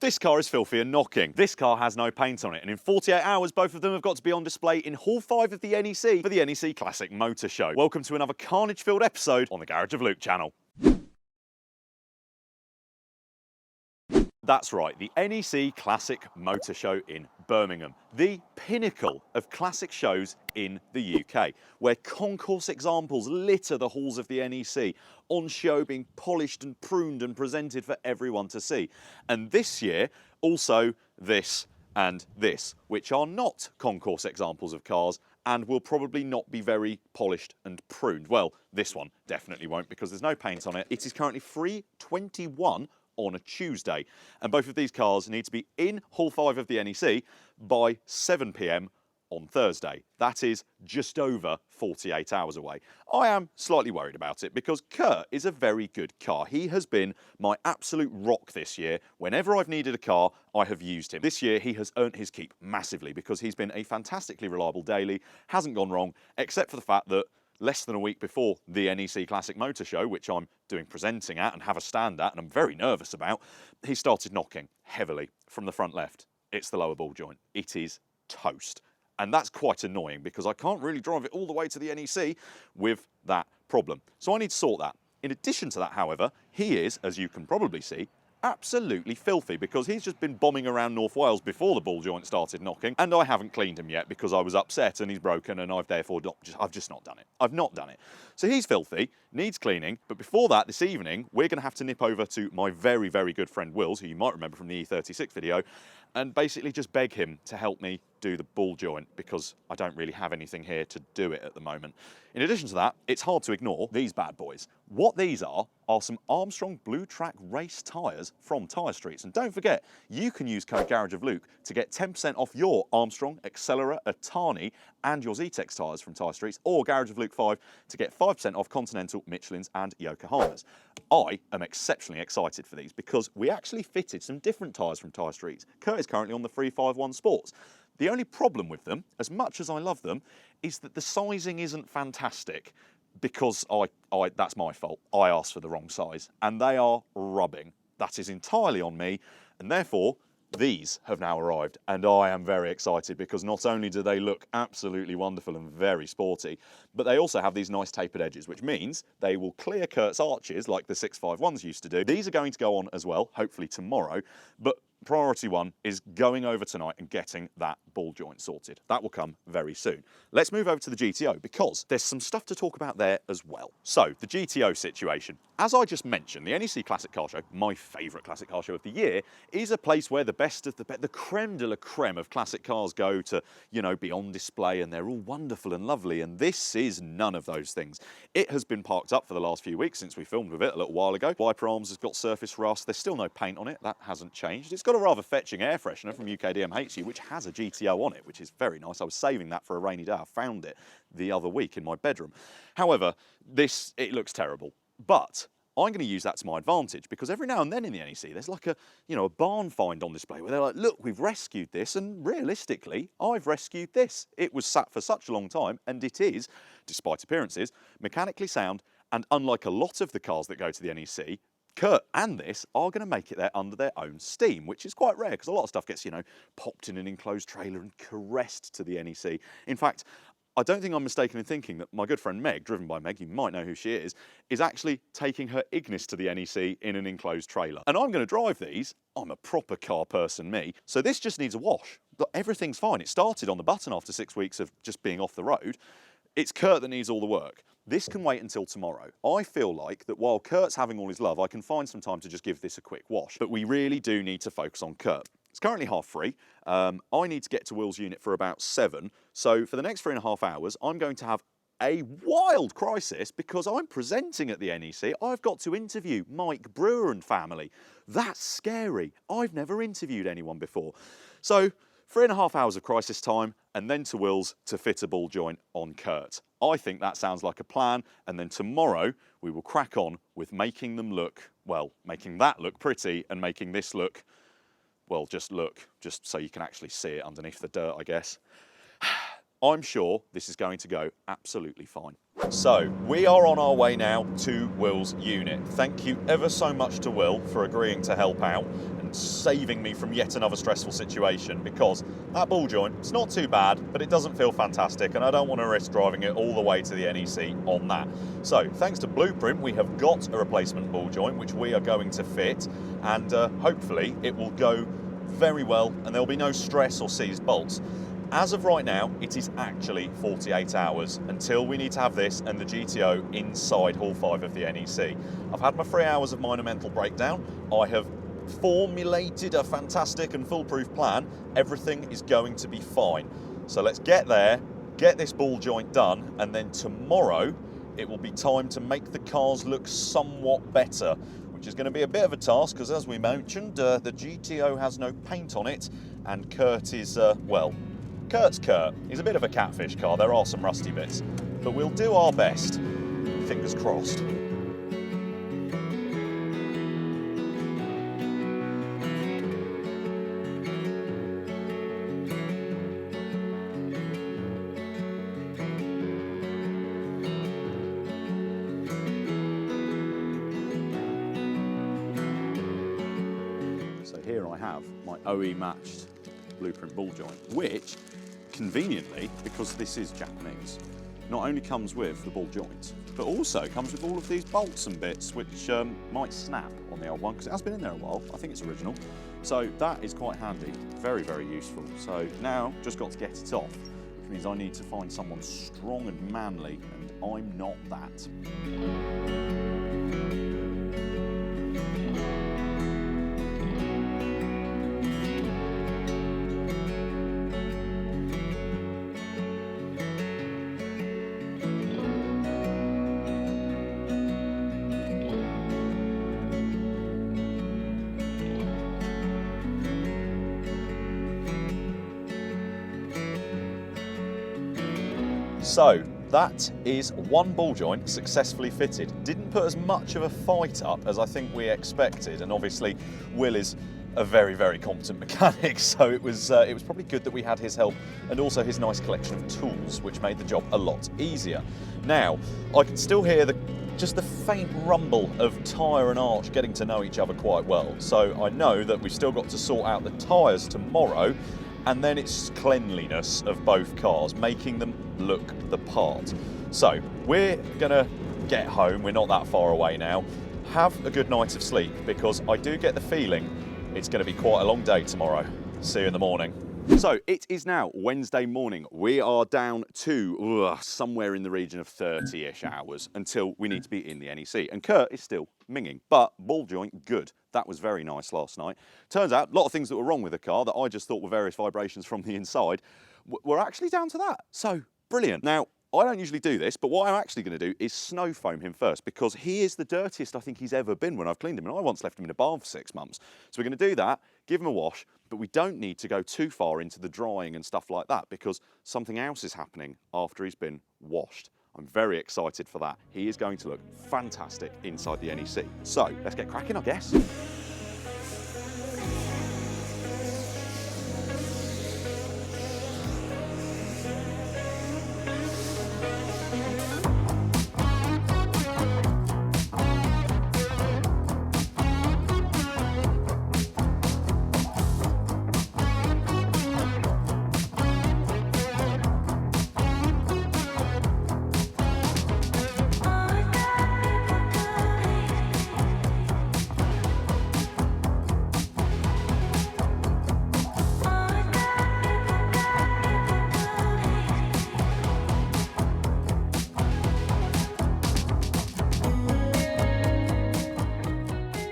This car is filthy and knocking. This car has no paint on it, and in 48 hours, both of them have got to be on display in Hall 5 of the NEC for the NEC Classic Motor Show. Welcome to another carnage-filled episode on the Garage of Luke channel. That's right, the NEC Classic Motor Show in Birmingham, the pinnacle of classic shows in the UK, where concourse examples litter the halls of the NEC, on show being polished and pruned and presented for everyone to see. And this year, also this and this, which are not concourse examples of cars and will probably not be very polished and pruned. Well, this one definitely won't because there's no paint on it. It is currently 3:21 on a Tuesday, and both of these cars need to be in Hall 5 of the NEC by 7 p.m. on Thursday. That is just over 48 hours away. I am slightly worried about it because Kurt is a very good car. He has been my absolute rock this year. Whenever I've needed a car, I have used him. This year, he has earned his keep massively because he's been a fantastically reliable daily, hasn't gone wrong, except for the fact that less than a week before the NEC Classic Motor Show, which I'm doing presenting at and have a stand at and I'm very nervous about, he started knocking heavily from the front left. It's the lower ball joint. It is toast. And that's quite annoying because I can't really drive it all the way to the NEC with that problem. So I need to sort that. In addition to that, however, he is, as you can probably see, absolutely filthy because he's just been bombing around North Wales before the ball joint started knocking, and I haven't cleaned him yet because I was upset and he's broken and I've therefore I've just not done it. I've not done it. So he's filthy, needs cleaning, but before that, this evening, we're going to have to nip over to my very, very good friend Wills, who you might remember from the E36 video, and basically just beg him to help me do the ball joint because I don't really have anything here to do it at the moment. In addition to that, it's hard to ignore these bad boys. What these are some Armstrong Blue Track race tyres from Tyre Streets. And don't forget, you can use code Garage of Luke to get 10% off your Armstrong, Accelera, Atani and your Zetec tyres from Tyre Streets, or Garage of Luke 5 to get 5% off Continental, Michelin's and Yokohama's. I am exceptionally excited for these because we actually fitted some different tyres from Tyre Streets. Kurt is currently on the 351 Sports. The only problem with them, as much as I love them, is that the sizing isn't fantastic because that's my fault. I asked for the wrong size and they are rubbing. That is entirely on me, and therefore these have now arrived and I am very excited because not only do they look absolutely wonderful and very sporty, but they also have these nice tapered edges, which means they will clear Kurt's arches like the 651s used to do. These are going to go on as well, hopefully tomorrow, but priority one is going over tonight and getting that ball joint sorted. That will come very soon. Let's move over to the GTO because there's some stuff to talk about there as well. So, the GTO situation. As I just mentioned, the NEC Classic Car Show, my favourite classic car show of the year, is a place where the best of the creme de la creme of classic cars go to, you know, be on display and they're all wonderful and lovely, and this is none of those things. It has been parked up for the last few weeks since we filmed with it a little while ago. Wiper arms has got surface rust. There's still no paint on it. That hasn't changed. It's got a rather fetching air freshener from UKDMHU, which has a GTO on it, which is very nice. I was saving that for a rainy day. I found it the other week in my bedroom. However, it looks terrible, but I'm going to use that to my advantage because every now and then in the NEC, there's like a barn find on display where they're like, look, we've rescued this, and realistically, I've rescued this. It was sat for such a long time, and it is, despite appearances, mechanically sound, and unlike a lot of the cars that go to the NEC, Kurt and this are going to make it there under their own steam, which is quite rare because a lot of stuff gets, popped in an enclosed trailer and caressed to the NEC. In fact, I don't think I'm mistaken in thinking that my good friend Meg, driven by Meg, you might know who she is actually taking her Ignis to the NEC in an enclosed trailer. And I'm going to drive these. I'm a proper car person, me. So this just needs a wash. Everything's fine. It started on the button after 6 weeks of just being off the road. It's Kurt that needs all the work. This can wait until tomorrow. I feel like that while Kurt's having all his love, I can find some time to just give this a quick wash. But we really do need to focus on Kurt. It's currently 3:30. I need to get to Will's unit for about 7. So for the next 3.5 hours, I'm going to have a wild crisis because I'm presenting at the NEC. I've got to interview Mike Brewer and family. That's scary. I've never interviewed anyone before. So 3.5 hours of crisis time, and then to Will's to fit a ball joint on Kurt. I think that sounds like a plan, and then tomorrow we will crack on with making them look, well, making that look pretty and making this look, well, just so you can actually see it underneath the dirt, I guess. I'm sure this is going to go absolutely fine. So, we are on our way now to Will's unit. Thank you ever so much to Will for agreeing to help out. And saving me from yet another stressful situation, because that ball joint, it's not too bad, but it doesn't feel fantastic, and I don't want to risk driving it all the way to the NEC on that. So thanks to Blueprint, we have got a replacement ball joint which we are going to fit, and hopefully it will go very well and there'll be no stress or seized bolts. As of right now, it is actually 48 hours until we need to have this and the GTO inside Hall 5 of the NEC. I've had my 3 hours of minor mental breakdown. I have formulated a fantastic and foolproof plan. Everything is going to be fine. So let's get there, get this ball joint done, and then tomorrow it will be time to make the cars look somewhat better, which is going to be a bit of a task because, as we mentioned, the GTO has no paint on it, and Kurt is, well, Kurt's Kurt. He's a bit of a catfish car. There are some rusty bits, but we'll do our best. Fingers crossed. So here I have my OE matched Blueprint ball joint, which conveniently, because this is Japanese, not only comes with the ball joint, but also comes with all of these bolts and bits which might snap on the old one, because it has been in there a while. I think it's original. So that is quite handy, very, very useful. So now just got to get it off, which means I need to find someone strong and manly, and I'm not that. So that is one ball joint successfully fitted. Didn't put as much of a fight up as I think we expected, and obviously Will is a very, very competent mechanic, so it was probably good that we had his help and also his nice collection of tools, which made the job a lot easier. Now, I can still hear just the faint rumble of tyre and arch getting to know each other quite well, so I know that we've still got to sort out the tyres tomorrow, and then it's cleanliness of both cars, making them look the part. So we're gonna get home, we're not that far away now, have a good night of sleep, because I do get the feeling it's gonna be quite a long day tomorrow. See you in the morning. So it is now Wednesday morning. We are down to somewhere in the region of 30-ish hours until we need to be in the NEC. And Kurt is still minging, but ball joint, good. That was very nice last night. Turns out a lot of things that were wrong with the car that I just thought were various vibrations from the inside were actually down to that. So brilliant. Now, I don't usually do this, but what I'm actually going to do is snow foam him first, because he is the dirtiest I think he's ever been when I've cleaned him, and I once left him in a bath for 6 months. So we're going to do that, give him a wash, but we don't need to go too far into the drying and stuff like that, because something else is happening after he's been washed. I'm very excited for that. He is going to look fantastic inside the NEC. So let's get cracking, I guess.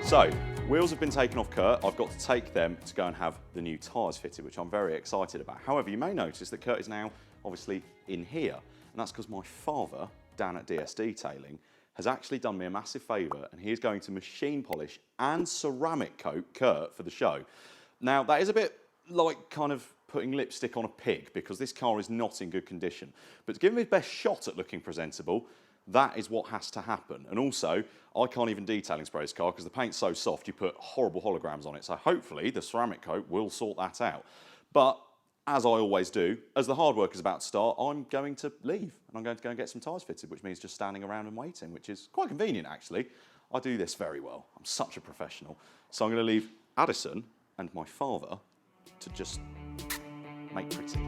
So, wheels have been taken off Kurt. I've got to take them to go and have the new tyres fitted, which I'm very excited about. However, you may notice that Kurt is now obviously in here, and that's because my father, down at DS Detailing, has actually done me a massive favour, and he is going to machine polish and ceramic coat Kurt for the show. Now, that is a bit like kind of putting lipstick on a pig, because this car is not in good condition. But to give him his best shot at looking presentable, that is what has to happen. And also, I can't even detailing spray this car because the paint's so soft you put horrible holograms on it. So hopefully the ceramic coat will sort that out. But as I always do, as the hard work is about to start, I'm going to leave and I'm going to go and get some tyres fitted, which means just standing around and waiting, which is quite convenient actually. I do this very well. I'm such a professional. So I'm going to leave Addison and my father to just make pretty.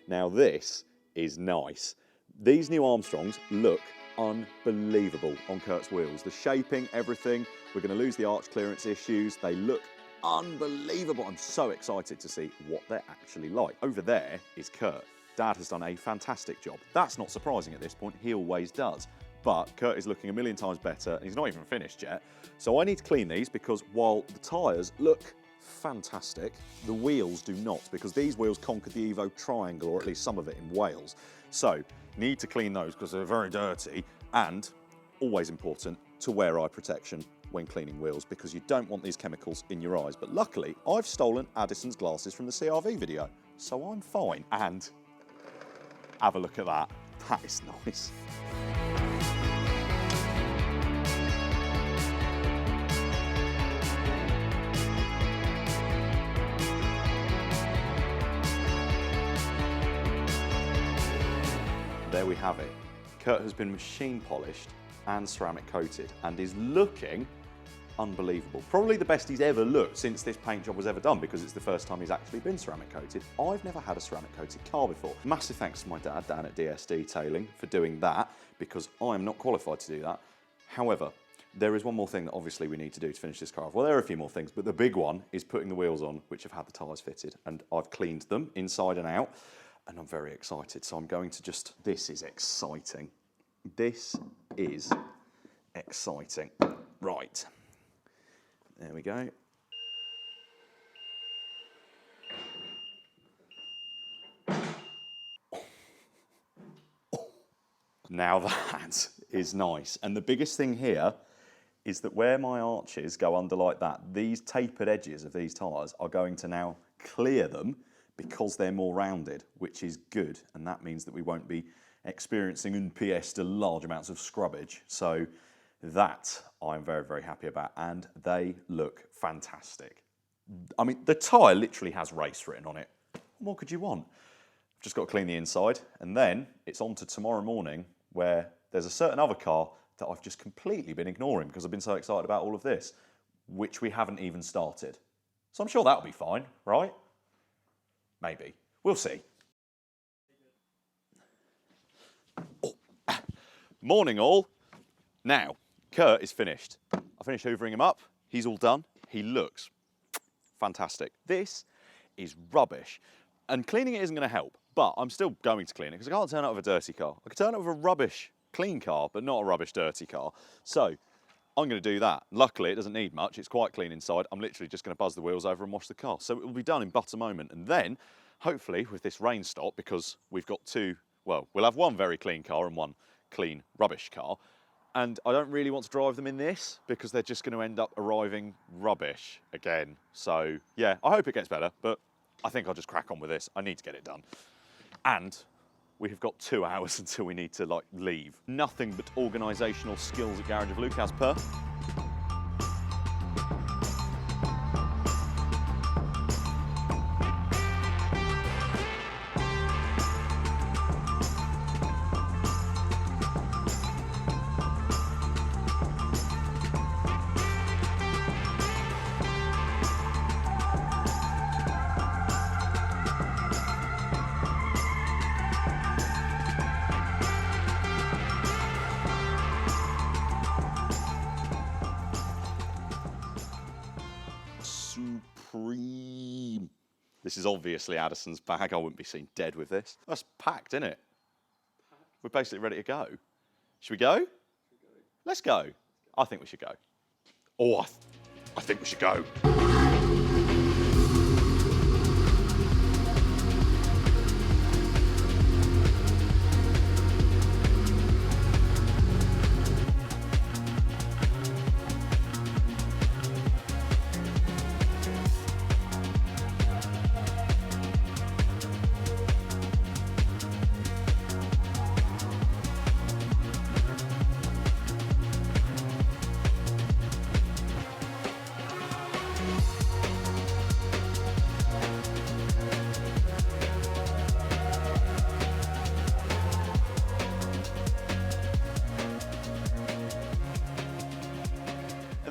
Now this is nice. These new Armstrongs look unbelievable on Kurt's wheels. The shaping, everything. We're going to lose the arch clearance issues. They look unbelievable. I'm so excited to see what they're actually like. Over there is Kurt. Dad has done a fantastic job. That's not surprising at this point. He always does. But Kurt is looking a million times better. He's not even finished yet. So I need to clean these because while the tyres look fantastic, the wheels do not, because these wheels conquered the Evo Triangle, or at least some of it, in Wales. So need to clean those because they're very dirty, and always important to wear eye protection when cleaning wheels because you don't want these chemicals in your eyes. But luckily I've stolen Addison's glasses from the CRV video, so I'm fine. And have a look at that. That is nice. There we have it. Kurt has been machine polished and ceramic coated and is looking unbelievable. Probably the best he's ever looked since this paint job was ever done, because it's the first time he's actually been ceramic coated. I've never had a ceramic coated car before. Massive thanks to my dad down at DS Detailing for doing that, because I am not qualified to do that. However, there is one more thing that obviously we need to do to finish this car off. Well, there are a few more things, but the big one is putting the wheels on, which have had the tyres fitted, and I've cleaned them inside and out. And I'm very excited, so I'm going to just... This is exciting. This is exciting. Right. There we go. Now that is nice. And the biggest thing here is that where my arches go under like that, these tapered edges of these tyres are going to now clear them, because they're more rounded, which is good, and that means that we won't be experiencing unpierced large amounts of scrubbage. So that I'm very, very happy about, and they look fantastic. I mean, the tyre literally has race written on it. What more could you want? I've just got to clean the inside, and then it's on to tomorrow morning, where there's a certain other car that I've just completely been ignoring because I've been so excited about all of this, which we haven't even started. So I'm sure that'll be fine, right? Maybe. We'll see. Oh. Morning all. Now, Kurt is finished. I finished hoovering him up. He's all done. He looks fantastic. This is rubbish. And cleaning it isn't going to help, but I'm still going to clean it because I can't turn it out of a dirty car. I can turn it out of a rubbish clean car, but not a rubbish dirty car. So I'm going to do that. Luckily, it doesn't need much. It's quite clean inside. I'm literally just going to buzz the wheels over and wash the car. So it will be done in but a moment. And then, hopefully, with this rain stop, because we've got two, well, we'll have one very clean car and one clean rubbish car. And I don't really want to drive them in this because they're just going to end up arriving rubbish again. So, yeah, I hope it gets better, but I think I'll just crack on with this. I need to get it done. And we have got 2 hours until we need to leave. Nothing but organisational skills at Garage of Luke as per. Supreme. This is obviously Addison's bag. I wouldn't be seen dead with this. That's packed, isn't it? We're basically ready to go. Should we go? Let's go. I think we should go. Oh, I think we should go.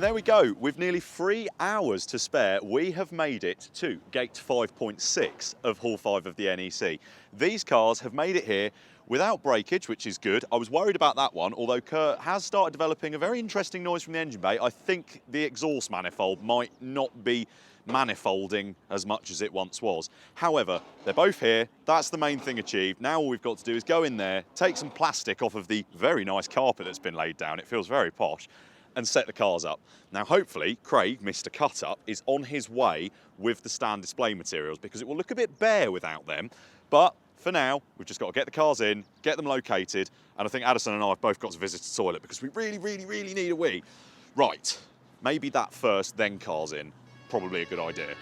And there we go, with nearly 3 hours to spare, we have made it to gate 5.6 of Hall 5 of the NEC. These cars have made it here without breakage, which is good. I was worried about that one, although Kurt has started developing a very interesting noise from the engine bay. I think the exhaust manifold might not be manifolding as much as it once was. However, they're both here. That's the main thing achieved. Now all we've got to do is go in there, take some plastic off of the very nice carpet that's been laid down. It feels very posh. And set the cars up. Now hopefully Craig, Mr. Cut Up, is on his way with the stand display materials because it will look a bit bare without them. But for now, we've just got to get the cars in, get them located, and I think Addison and I have both got to visit the toilet because we really need a wee. Right, maybe that first, then cars in. Probably a good idea.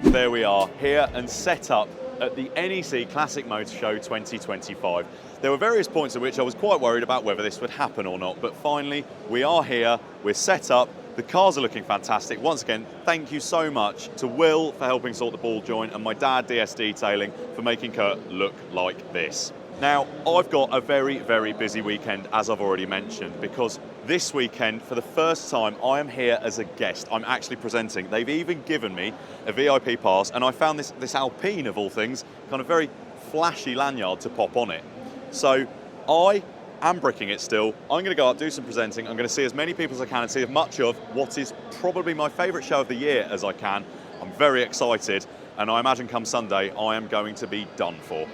There we are, here and set up at the NEC Classic Motor Show 2025. There were various points at which I was quite worried about whether this would happen or not, but finally we are here, we're set up, the cars are looking fantastic. Once again, thank you so much to Will for helping sort the ball joint and my dad DS Detailing for making Kurt look like this. Now, I've got a very busy weekend, as I've already mentioned, because this weekend, for the first time, I am here as a guest. I'm actually presenting. They've even given me a VIP pass, and I found this Alpine, of all things, kind of very flashy lanyard to pop on it. So I am bricking it still. I'm going to go up, do some presenting. I'm going to see as many people as I can and see as much of what is probably my favourite show of the year as I can. I'm very excited, and I imagine come Sunday, I am going to be done for.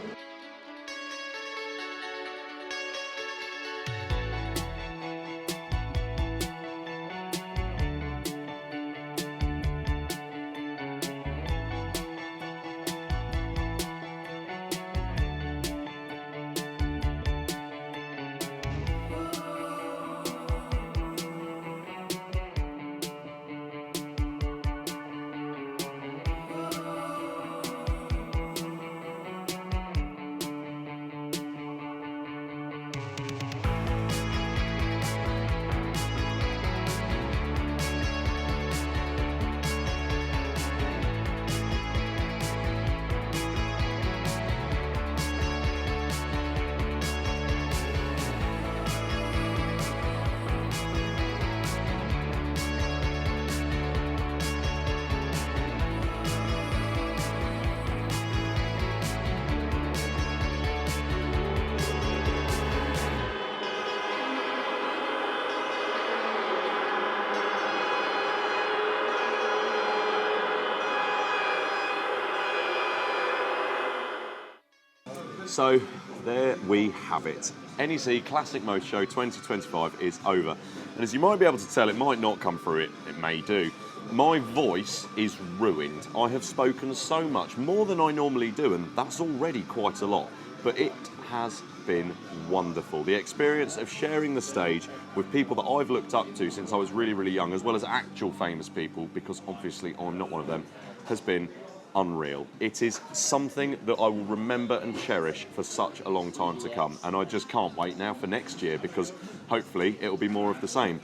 So there we have it. NEC Classic Motor Show 2025 is over. And as you might be able to tell, it might not come through, it may do. My voice is ruined. I have spoken so much, more than I normally do, and that's already quite a lot. But it has been wonderful. The experience of sharing the stage with people that I've looked up to since I was really young, as well as actual famous people, because obviously I'm not one of them, has been unreal. It is something that I will remember and cherish for such a long time to come, and I just can't wait now for next year because hopefully it will be more of the same.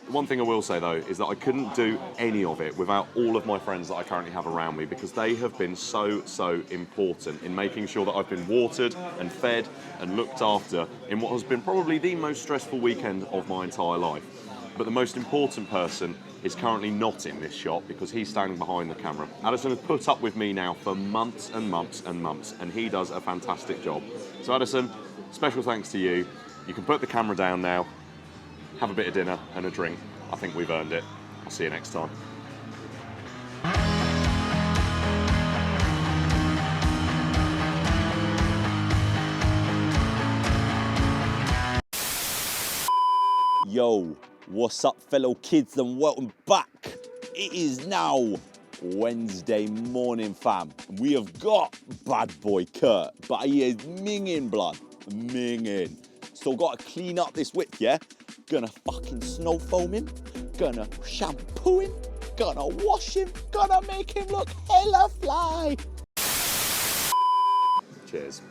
One thing I will say though is that I couldn't do any of it without all of my friends that I currently have around me, because they have been so important in making sure that I've been watered and fed and looked after in what has been probably the most stressful weekend of my entire life. But the most important person is currently not in this shot because he's standing behind the camera. Addison has put up with me now for months and months, and he does a fantastic job. So Addison, special thanks to you. You can put the camera down now, have a bit of dinner and a drink. I think we've earned it. I'll see you next time. Yo, what's up fellow kids and welcome back. It is now Wednesday morning fam. We have got bad boy Kurt, but he is minging blood, minging. So got to clean up this whip, yeah? Gonna fucking snow foam him, gonna shampoo him, gonna wash him, gonna make him look hella fly. Cheers.